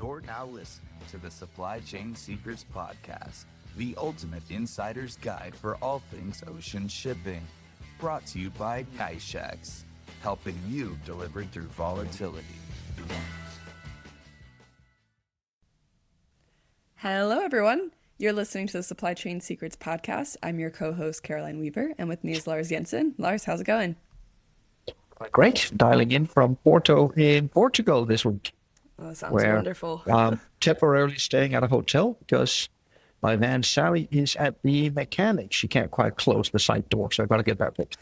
You're now listening to the Supply Chain Secrets Podcast, the ultimate insider's guide for all things ocean shipping. Brought to you by NICE, helping you deliver through volatility. Hello, everyone. You're listening to the Supply Chain Secrets Podcast. I'm your co-host, Caroline Weaver, and with me is Lars Jensen. Lars, how's it going? Great. Dialing in from Porto in Portugal this week. Oh, sounds wonderful. Temporarily staying at a hotel because my van Sally is at the mechanic. She can't quite close the side door, so I've got to get that fixed.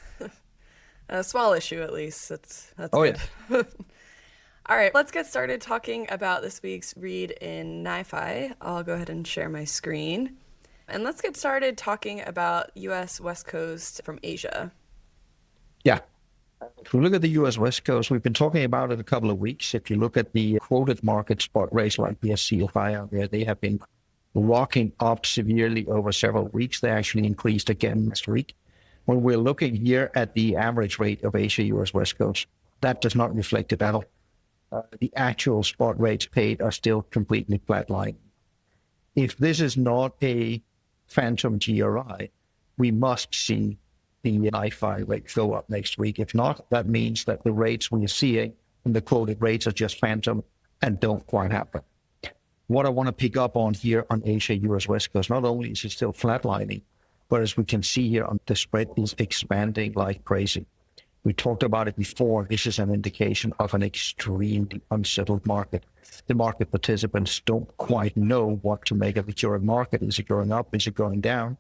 A small issue, at least. That's good. Yeah. All right, let's get started talking about this week's read in NIFI. I'll go ahead and share my screen. And let's get started talking about U.S. West Coast from Asia. Yeah. If we look at the U.S. West Coast, we've been talking about it a couple of weeks. If you look at the quoted market spot rates like the SCFI out there, they have been rocking up severely over several weeks. They actually increased again last week. When we're looking here at the average rate of Asia-U.S. West Coast, that does not reflect it at all. The actual spot rates paid are still completely flatlining. If this is not a phantom GRI, we must see the NIFI rate go up next week. If not, that means that the rates we're seeing and the quoted rates are just phantom and don't quite happen. What I want to pick up on here on Asia-U.S. West Coast, not only is it still flatlining, but as we can see here, the spread is expanding like crazy. We talked about it before. This is an indication of an extremely unsettled market. The market participants don't quite know what to make of the current market. Is it going up? Is it going down?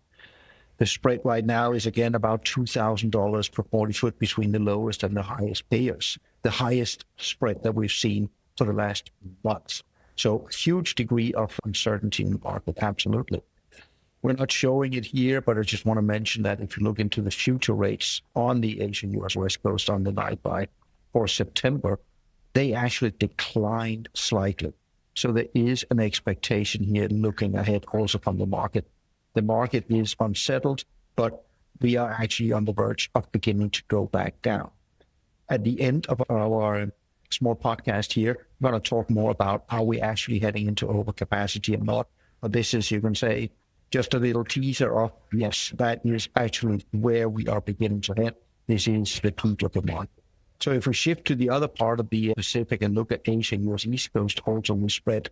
The spread right now is again about $2,000 per 40 foot between the lowest and the highest payers, the highest spread that we've seen for the last months. So huge degree of uncertainty in the market, absolutely. We're not showing it here, but I just want to mention that if you look into the future rates on the Asian-U.S. West Coast on the night buy for September, they actually declined slightly. So there is an expectation here looking ahead also from the market. The market is unsettled, but we are actually on the verge of beginning to go back down. At the end of our small podcast here, I'm going to talk more about how we're actually heading into overcapacity and not. But this is, you can say, just a little teaser of, yes, that is actually where we are beginning to head. This is the peak of the market. So if we shift to the other part of the Pacific and look at Asia and US East Coast also we spread,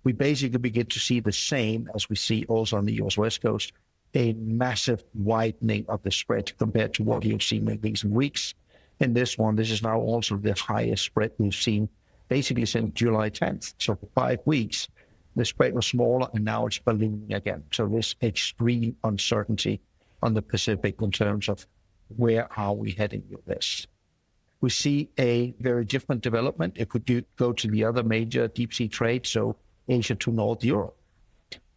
we basically begin to see the same as we see also on the US West Coast, a massive widening of the spread compared to what we've seen in recent weeks. In this one, this is now also the highest spread we've seen basically since July 10th. So for 5 weeks, the spread was smaller and now it's ballooning again. So this extreme uncertainty on the Pacific in terms of where are we heading with this. We see a very different development if we do go to the other major deep sea trade, so Asia to North Europe.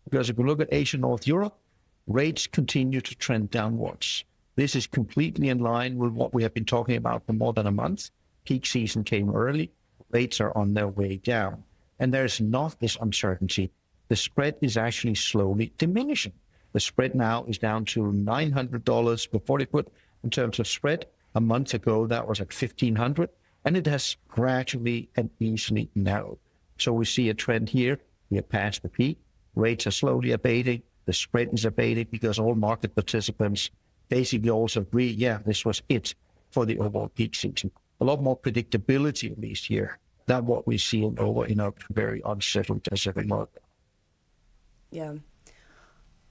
Because if we look at Asia North Europe, rates continue to trend downwards. This is completely in line with what we have been talking about for more than a month. Peak season came early. Rates are on their way down. And there's not this uncertainty. The spread is actually slowly diminishing. The spread now is down to $900 per 40 foot in terms of spread. A month ago, that was at $1,500, and it has gradually and easily narrowed. So we see a trend here. We are past the peak. Rates are slowly abating. The spread is abating because all market participants basically also agree, yeah, this was it for the overall peak season. A lot more predictability at least here than what we see over in a very unsettled Pacific market. Yeah.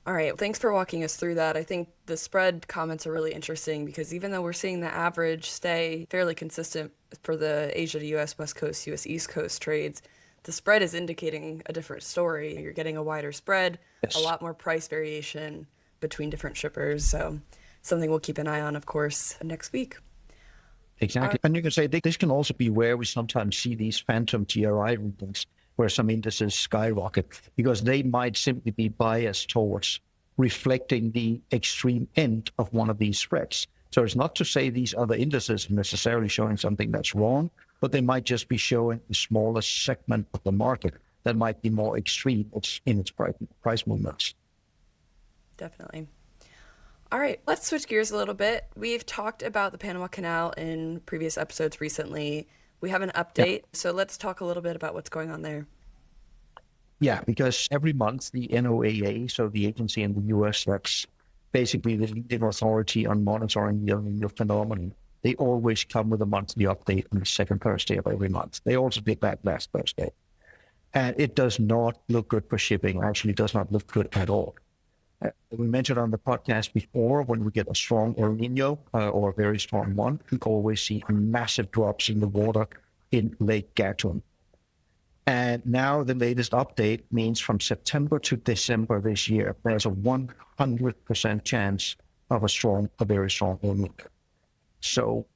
All right. Thanks for walking us through that. I think the spread comments are really interesting because even though we're seeing the average stay fairly consistent for the Asia to U.S. West Coast, U.S. East Coast trades, the spread is indicating a different story. You're getting a wider spread, Yes. A lot more price variation between different shippers. So something we'll keep an eye on, of course, next week. Exactly. And you can say this can also be where we sometimes see these phantom GRI readings where some indices skyrocket because they might simply be biased towards reflecting the extreme end of one of these spreads. So it's not to say these other indices are necessarily showing something that's wrong, but they might just be showing a smaller segment of the market that might be more extreme in its price movements. Definitely. All right, let's switch gears a little bit. We've talked about the Panama Canal in previous episodes recently. We have an update, so let's talk a little bit about what's going on there. Yeah, because every month the NOAA, so the agency in the US that's basically the leading authority on monitoring the El Nino phenomenon, they always come with a monthly update on the second Thursday of every month. They also did that last Thursday. And it does not look good for shipping, actually does not look good at all. We mentioned on the podcast before, when we get a strong El Nino or a very strong one, we always see massive drops in the water in Lake Gatun. And now the latest update means from September to December this year, there's a 100% chance of a very strong El Nino. So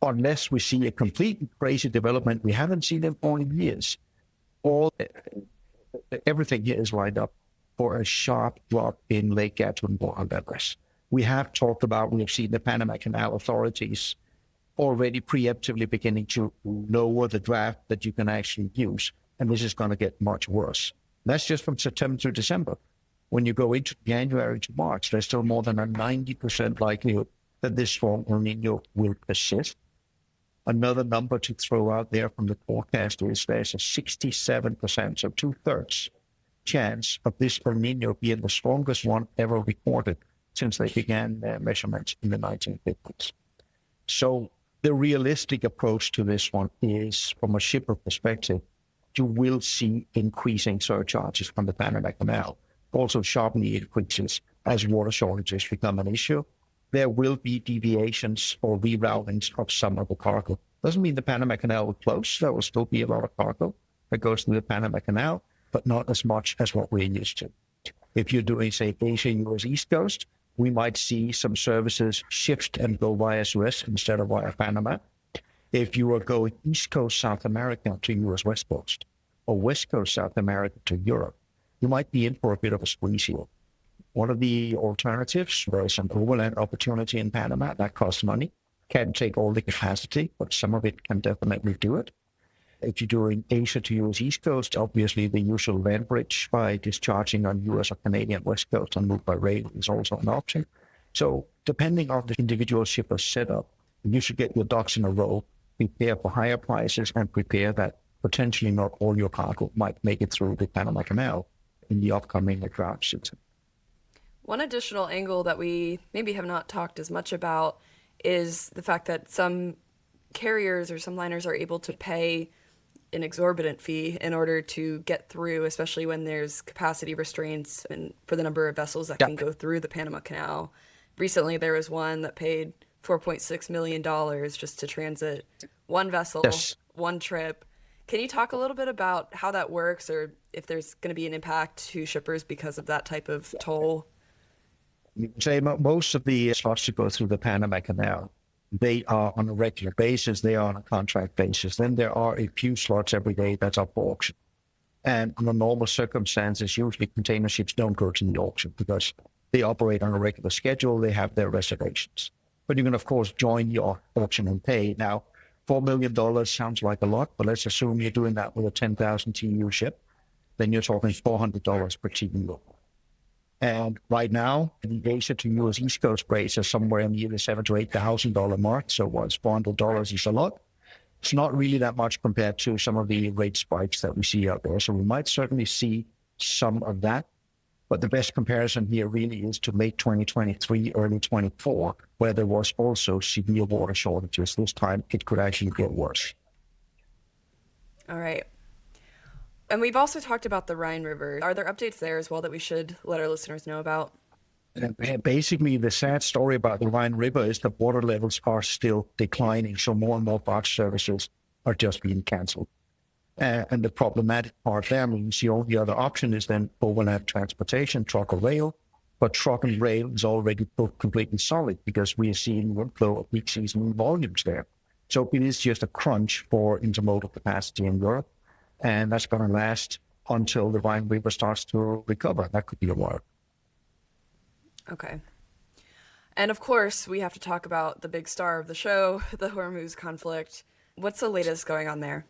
unless we see a complete crazy development, we haven't seen it for years. Everything here is lined up for a sharp drop in Lake Gatun water levels. We have seen the Panama Canal authorities already preemptively beginning to lower the draft that you can actually use. And this is going to get much worse. That's just from September to December. When you go into January to March, there's still more than a 90% likelihood that this strong El Nino will persist. Another number to throw out there from the forecast is there's a 67%, so 2/3 chance of this El Nino being the strongest one ever recorded since they began their measurements in the 1950s. So the realistic approach to this one is, from a shipper perspective, you will see increasing surcharges from the Panama Canal, also sharply increases as water shortages become an issue. There will be deviations or reroutings of some of the cargo. Doesn't mean the Panama Canal will close. There will still be a lot of cargo that goes through the Panama Canal, but not as much as what we're used to. If you're doing, say, Asia-US East Coast, we might see some services shift and go via Suez instead of via Panama. If you are going East Coast South America to US West Coast or West Coast South America to Europe, you might be in for a bit of a squeeze here. One of the alternatives, there is an overland opportunity in Panama that costs money. Can't take all the capacity, but some of it can definitely do it. If you're doing Asia to US East Coast, obviously the usual land bridge by discharging on US or Canadian West Coast and move by rail is also an option. So depending on the individual shipper's setup, you should get your ducks in a row, prepare for higher prices, and prepare that potentially not all your cargo might make it through the Panama Canal in the upcoming drought season. One additional angle that we maybe have not talked as much about is the fact that some carriers or some liners are able to pay an exorbitant fee in order to get through, especially when there's capacity restraints and for the number of vessels that can go through the Panama Canal. Recently, there was one that paid $4.6 million just to transit one vessel, one trip. Can you talk a little bit about how that works, or if there's going to be an impact to shippers because of that type of toll? Say most of the slots that go through the Panama Canal, they are on a regular basis, they are on a contract basis. Then there are a few slots every day that's up for auction. And under normal circumstances, usually container ships don't go to the auction because they operate on a regular schedule, they have their reservations. But you can, of course, join your auction and pay. Now, $4 million sounds like a lot, but let's assume you're doing that with a 10,000 TEU ship. Then you're talking $400 per TEU. And right now, the Asia to US East Coast rates are somewhere in the $7,000 to $8,000 mark. So once $400 is a lot, it's not really that much compared to some of the rate spikes that we see out there. So we might certainly see some of that. But the best comparison here really is to late 2023, early 24, where there was also severe water shortages. This time, it could actually get worse. All right. And we've also talked about the Rhine River. Are there updates there as well that we should let our listeners know about? Basically, the sad story about the Rhine River is that water levels are still declining. So more and more barge services are just being canceled. And the problematic part there means the only other option is then overland transportation, truck or rail. But truck and rail is already booked completely solid because we are seeing one flow of peak season volumes there. So it is just a crunch for intermodal capacity in Europe. And that's going to last until the Rhine River starts to recover. That could be a while. Okay. And of course, we have to talk about the big star of the show, the Hormuz conflict. What's the latest going on there?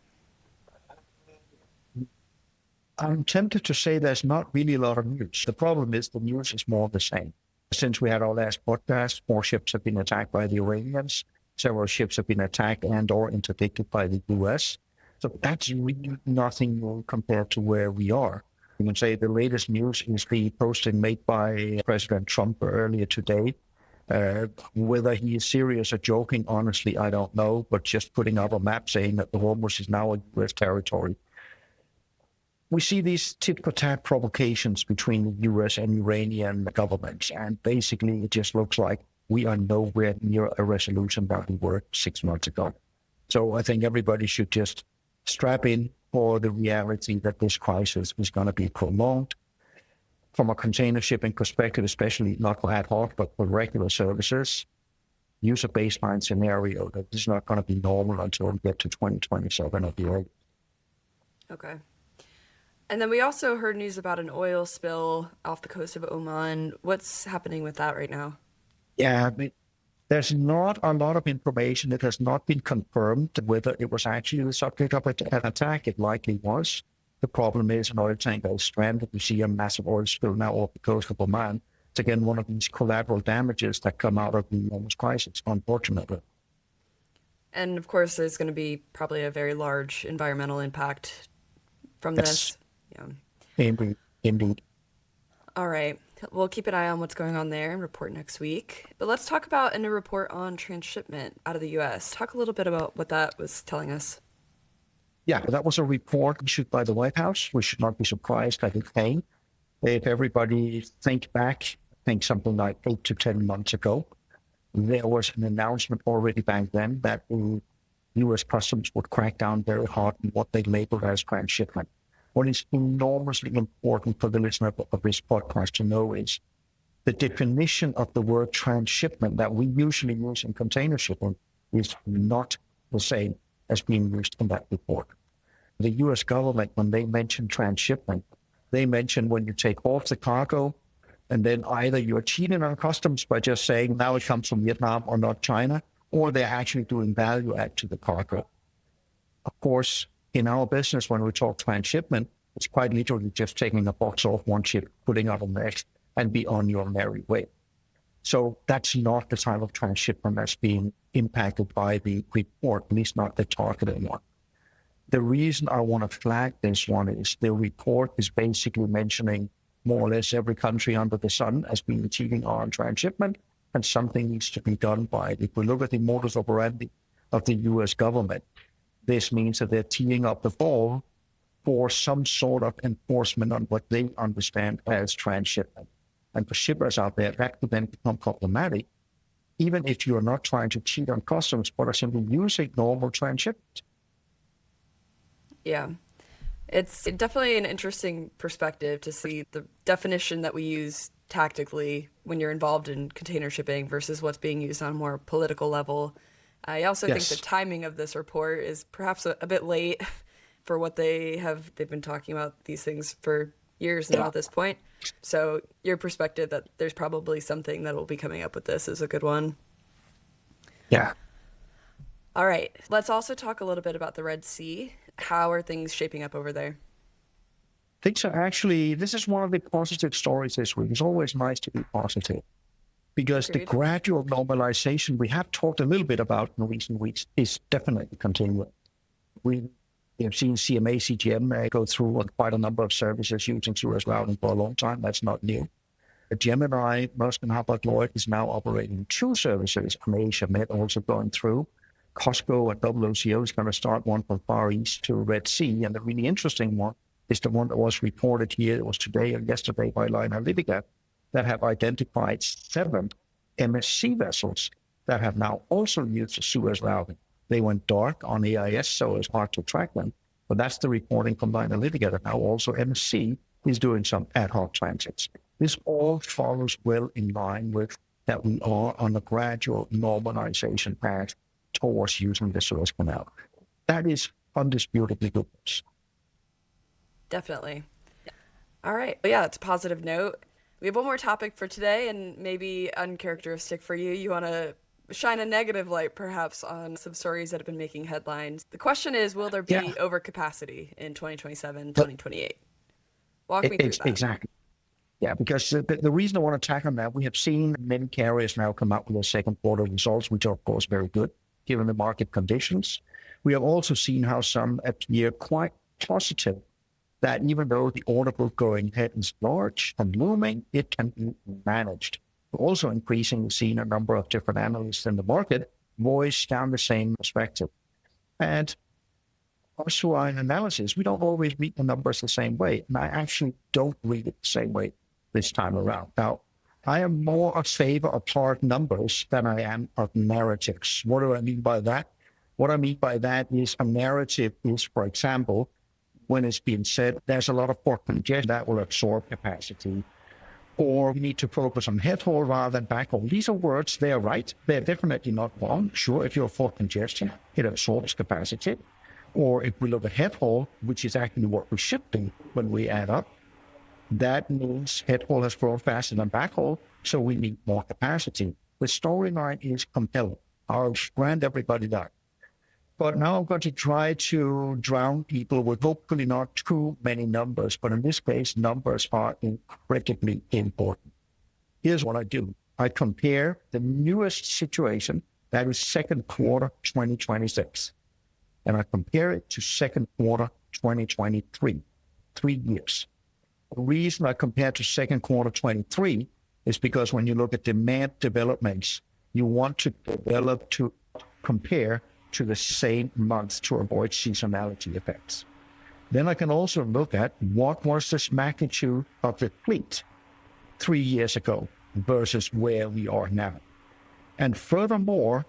I'm tempted to say there's not really a lot of news. The problem is the news is more of the same. Since we had our last podcast, more ships have been attacked by the Iranians. Several ships have been attacked and or interdicted by the US. So that's really nothing new compared to where we are. You can say the latest news is the posting made by President Trump earlier today. Whether he is serious or joking, honestly, I don't know, but just putting up a map saying that the Hormuz is now a U.S. territory. We see these tit-for-tat provocations between the U.S. and Iranian governments, and basically it just looks like we are nowhere near a resolution that we were 6 months ago. So I think everybody should just strap in for the reality that this crisis is going to be prolonged. From a container shipping perspective, especially not for ad hoc, but for regular services, use a baseline scenario that this is not going to be normal until we get to 2027 or beyond. Okay. And then we also heard news about an oil spill off the coast of Oman. What's happening with that right now? Yeah, I mean, there's not a lot of information. It has not been confirmed whether it was actually the subject of an attack. It likely was. The problem is an oil tanker is stranded. We see a massive oil spill now off the coast of Oman. It's again one of these collateral damages that come out of the enormous crisis, unfortunately. And of course, there's going to be probably a very large environmental impact from this. Yeah. Indeed. All right. We'll keep an eye on what's going on there and report next week. But let's talk about a new report on transshipment out of the U.S. Talk a little bit about what that was telling us. Yeah, that was a report issued by the White House. We should not be surprised that it came. If everybody think back, I think something like 8 to 10 months ago, there was an announcement already back then that the U.S. Customs would crack down very hard on what they labeled as transshipment. What is enormously important for the listener of this podcast to know is the definition of the word transshipment that we usually use in container shipping is not the same as being used in that report. The U.S. government, when they mention transshipment, they mention when you take off the cargo and then either you're cheating on customs by just saying now it comes from Vietnam or not China, or they're actually doing value add to the cargo. Of course, in our business, when we talk transshipment, it's quite literally just taking a box off one ship, putting it on the next, and be on your merry way. So that's not the type of transshipment that's being impacted by the report, at least not the targeted one. The reason I want to flag this one is the report is basically mentioning more or less every country under the sun as being cheating on transshipment, and something needs to be done by it. If we look at the modus operandi of the U.S. government, this means that they're teeing up the ball for some sort of enforcement on what they understand as transshipment. And for shippers out there, that could then become problematic, even if you're not trying to cheat on customs, but are simply using normal transshipment. Yeah. It's definitely an interesting perspective to see the definition that we use tactically when you're involved in container shipping versus what's being used on a more political level. I also think the timing of this report is perhaps a bit late for what they've been talking about these things for years now at this point. So your perspective that there's probably something that will be coming up with this is a good one. Yeah. All right. Let's also talk a little bit about the Red Sea. How are things shaping up over there? Things are actually, this is one of the positive stories this week. It's always nice to be positive because the gradual normalization we have talked a little bit about in recent weeks is definitely continuing. We have seen CMA, CGM go through on quite a number of services using Suez routing for a long time. That's not new. Gemini, Maersk and Hapag-Lloyd is now operating 2 services on Asia Med, also going through. Costco and WCO is going to start one from Far East to Red Sea. And the really interesting one is the one that was reported here. It was today and yesterday by Analytica that have identified 7 MSC vessels that have now also used the Suez routing. They went dark on AIS, so it's hard to track them. But that's the reporting from Analytica that now also MSC is doing some ad hoc transits. This all follows well in line with that we are on a gradual normalization path towards using the Suez Canal. That is undisputably good news. Definitely. All right. Well, yeah, it's a positive note. We have one more topic for today, and maybe uncharacteristic for you. You want to shine a negative light, perhaps, on some stories that have been making headlines. The question is, will there be overcapacity in 2027, 2028? Walk me through that. Exactly. Yeah, because the reason I want to tackle that, we have seen many carriers now come out with their second quarter results, which are, of course, very good, given the market conditions. We have also seen how some appear quite positive that even though the order book going ahead is large and looming, it can be managed. We're also increasingly seeing a number of different analysts in the market voice down the same perspective. And also our analysis, we don't always read the numbers the same way. And I actually don't read it the same way this time around. Now, I am more a favor of hard numbers than I am of narratives. What do I mean by that? What I mean by that is a narrative is, for example, when it's been said, there's a lot of port congestion that will absorb capacity, or we need to focus on head haul rather than backhaul. These are words, they're right. They're definitely not wrong. Sure, if you're port congestion, it absorbs capacity. Or if we look at head haul, which is actually what we're shifting when we add up, that means head haul has grown faster than backhaul, so we need more capacity. The storyline is compelling. I'll grant everybody that. But now I'm going to try to drown people with hopefully not too many numbers, but in this case, numbers are incredibly important. Here's what I do. I compare the newest situation, that is second quarter 2026, and I compare it to second quarter 2023, 3 years. The reason I compare to second quarter 23 is because when you look at demand developments, you want to compare to the same month to avoid seasonality effects. Then I can also look at what was this magnitude of the fleet 3 years ago versus where we are now. And furthermore,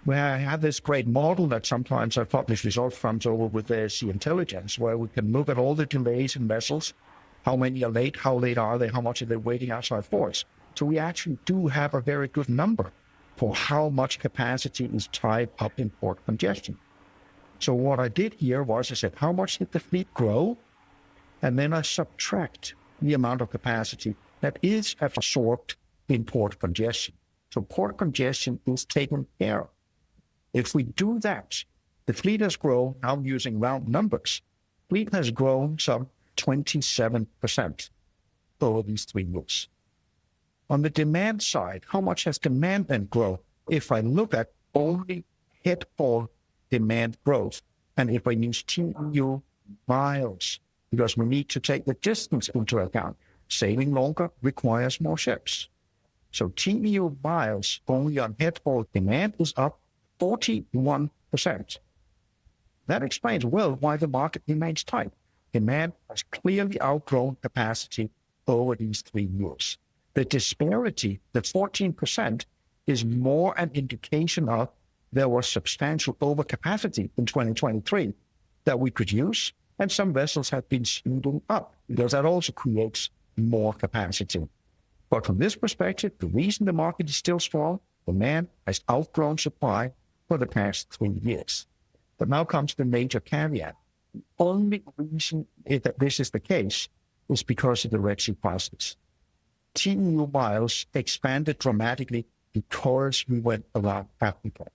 where I have this great model that sometimes I publish results from over with the Sea Intelligence, where we can look at all the delays in vessels, how many are late, how late are they, how much are they waiting outside ports. So we actually do have a very good number for how much capacity is tied up in port congestion. So what I did here was I said, how much did the fleet grow? And then I subtract the amount of capacity that is absorbed in port congestion. So port congestion is taken care of. If we do that, the fleet has grown, now I'm using round numbers, fleet has grown some 27% over these 3 years. On the demand side, how much has demand then grown? If I look at only head haul demand growth, and if I use TEU miles, because we need to take the distance into account, sailing longer requires more ships. So TEU miles only on head haul demand is up 41%. That explains well why the market remains tight. Demand has clearly outgrown capacity over these 3 years. The disparity, the 14%, is more an indication of there was substantial overcapacity in 2023 that we could use, and some vessels have been speeding up because that also creates more capacity. But from this perspective, the reason the market is still strong, demand has outgrown supply for the past 3 years. But now comes the major caveat. The only reason that this is the case is because of the Red Sea crisis. TEU miles expanded dramatically because we went around Africa.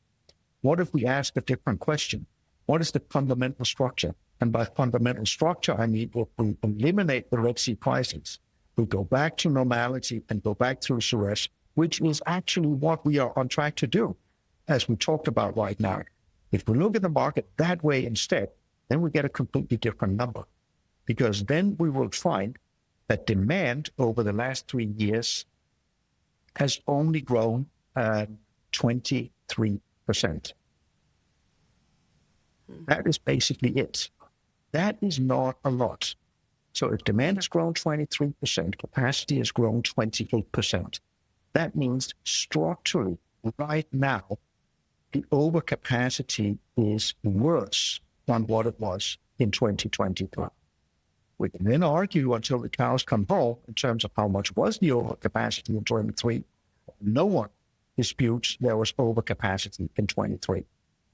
What if we ask a different question? What is the fundamental structure? And by fundamental structure, I mean if we eliminate the Red Sea crisis, we go back to normality and go back through Suez, which is actually what we are on track to do, as we talked about right now. If we look at the market that way instead, then we get a completely different number, because then we will find that demand over the last 3 years has only grown 23%. That is basically it. That is not a lot. So if demand has grown 23%, capacity has grown 28%. That means structurally, right now, the overcapacity is worse than what it was in 2023. We can then argue until the cows come home in terms of how much was the overcapacity in 23. No one disputes there was overcapacity in 23.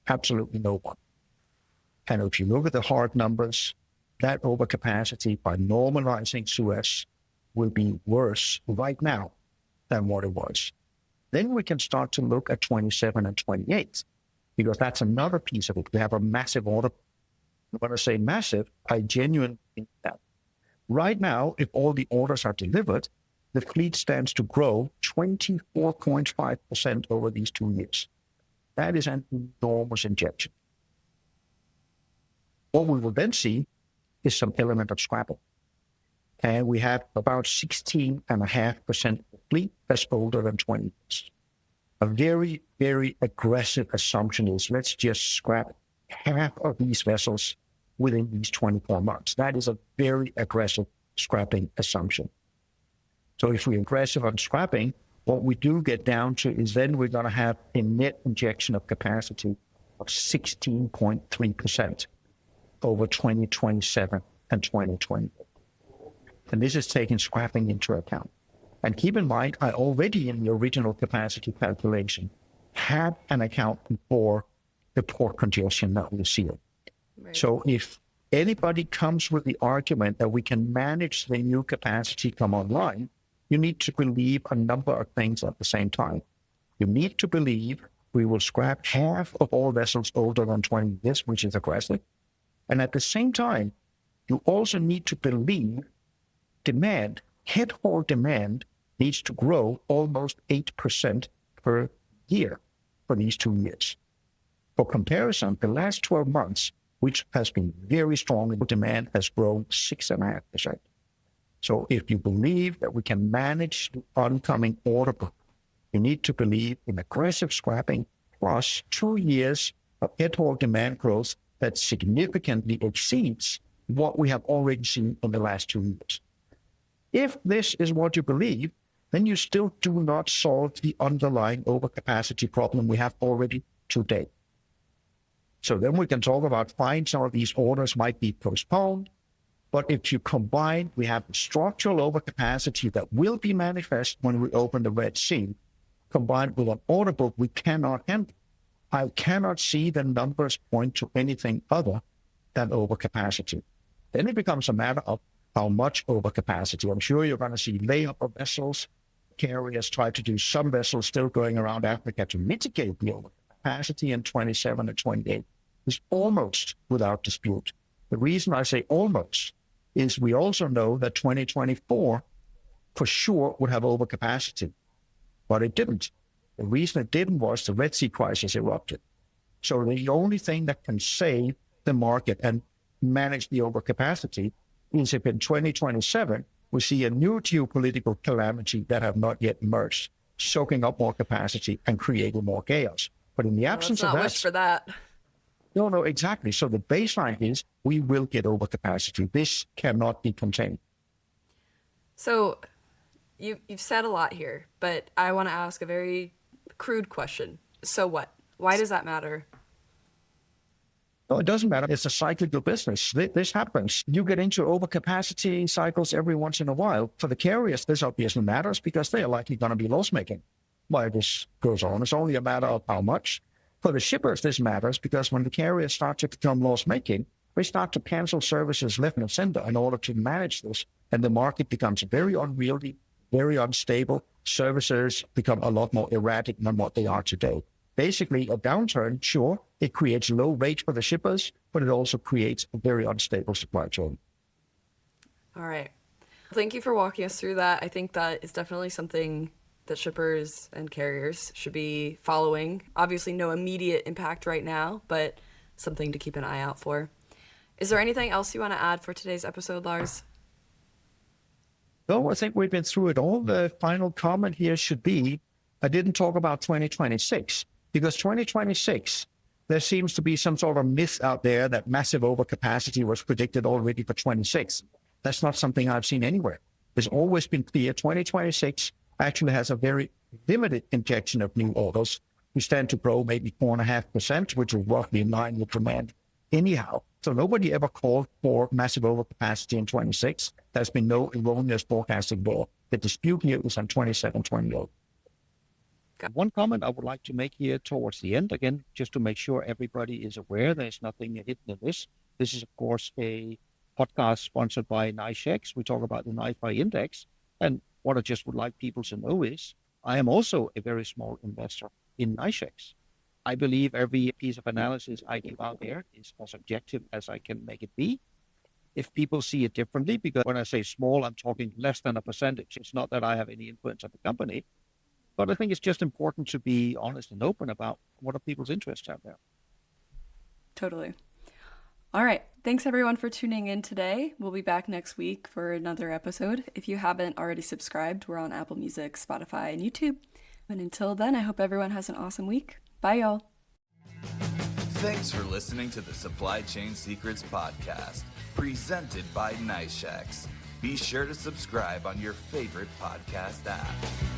Absolutely no one. And if you look at the hard numbers, that overcapacity by normalizing Suez will be worse right now than what it was. Then we can start to look at 27 and 28, because that's another piece of it. We have a massive order. When I say massive, I genuinely think that. Right now, if all the orders are delivered, the fleet stands to grow 24.5% over these 2 years. That is an enormous injection. What we will then see is some element of scrapping. And we have about 16.5% of the fleet that's older than 20 years. A very, very aggressive assumption is let's just scrap half of these vessels within these 24 months. That is a very aggressive scrapping assumption. So if we're aggressive on scrapping, what we do get down to is then we're going to have a net injection of capacity of 16.3% over 2027 and 2020. And this is taking scrapping into account. And keep in mind, I already in the original capacity calculation had an account for the port congestion that we see. Right. So if anybody comes with the argument that we can manage the new capacity come online, you need to believe a number of things at the same time. You need to believe we will scrap half of all vessels older than 20 years, which is aggressive. And at the same time, you also need to believe demand, head haul demand, needs to grow almost 8% per year for these 2 years. For comparison, the last 12 months, which has been very strong, demand has grown 6.5%. So if you believe that we can manage the oncoming order book, you need to believe in aggressive scrapping plus 2 years of head haul demand growth that significantly exceeds what we have already seen in the last 2 years. If this is what you believe, then you still do not solve the underlying overcapacity problem we have already today. So then we can talk about fine, some of these orders might be postponed. But if you combine, we have structural overcapacity that will be manifest when we open the Red Sea, combined with an order book we cannot handle. I cannot see the numbers point to anything other than overcapacity. Then it becomes a matter of how much overcapacity. I'm sure you're going to see layup of vessels. Carriers try to do some vessels still going around Africa to mitigate the overcapacity in 27 and 28 is almost without dispute. The reason I say almost is we also know that 2024 for sure would have overcapacity, but it didn't. The reason it didn't was the Red Sea crisis erupted. So the only thing that can save the market and manage the overcapacity is if in 2027 we see a new geopolitical calamity that have not yet emerged, soaking up more capacity and creating more chaos. But in the absence of that, wish for that. No, exactly. So the baseline is we will get overcapacity. This cannot be contained. So you've said a lot here, but I want to ask a very crude question. So what? Why does that matter? No, it doesn't matter. It's a cyclical business. This happens. You get into overcapacity cycles every once in a while. For the carriers, this obviously matters because they are likely going to be loss-making while this goes on. It's only a matter of how much. For the shippers, this matters because when the carriers start to become loss-making, they start to cancel services left and center in order to manage this. And the market becomes very unwieldy, very unstable. Services become a lot more erratic than what they are today. Basically, a downturn, sure, it creates low rates for the shippers, but it also creates a very unstable supply chain. All right. Thank you for walking us through that. I think that is definitely something that shippers and carriers should be following. Obviously, no immediate impact right now, but something to keep an eye out for. Is there anything else you want to add for today's episode, Lars? No, I think we've been through it all. The final comment here should be, I didn't talk about 2026, because 2026, there seems to be some sort of myth out there that massive overcapacity was predicted already for 26. That's not something I've seen anywhere. It's always been clear 2026 actually has a very limited injection of new orders. We stand to grow maybe 4.5%, which is roughly in line with demand anyhow. So nobody ever called for massive overcapacity in 26. There's been no erroneous forecasting there. The dispute here is on 27, 28. One comment I would like to make here towards the end, again, just to make sure everybody is aware there's nothing hidden in this. This is, of course, a podcast sponsored by NICE. We talk about the NIFI index. And what I just would like people to know is I am also a very small investor in NICE. I believe every piece of analysis I give out there is as objective as I can make it be. If people see it differently, because when I say small, I'm talking less than a percentage. It's not that I have any influence on the company, but I think it's just important to be honest and open about what are people's interests out there. Totally. All right. Thanks everyone for tuning in today. We'll be back next week for another episode. If you haven't already subscribed, we're on Apple Music, Spotify, and YouTube. And until then, I hope everyone has an awesome week. Bye, y'all. Thanks for listening to the Supply Chain Secrets podcast, presented by Niño. Be sure to subscribe on your favorite podcast app.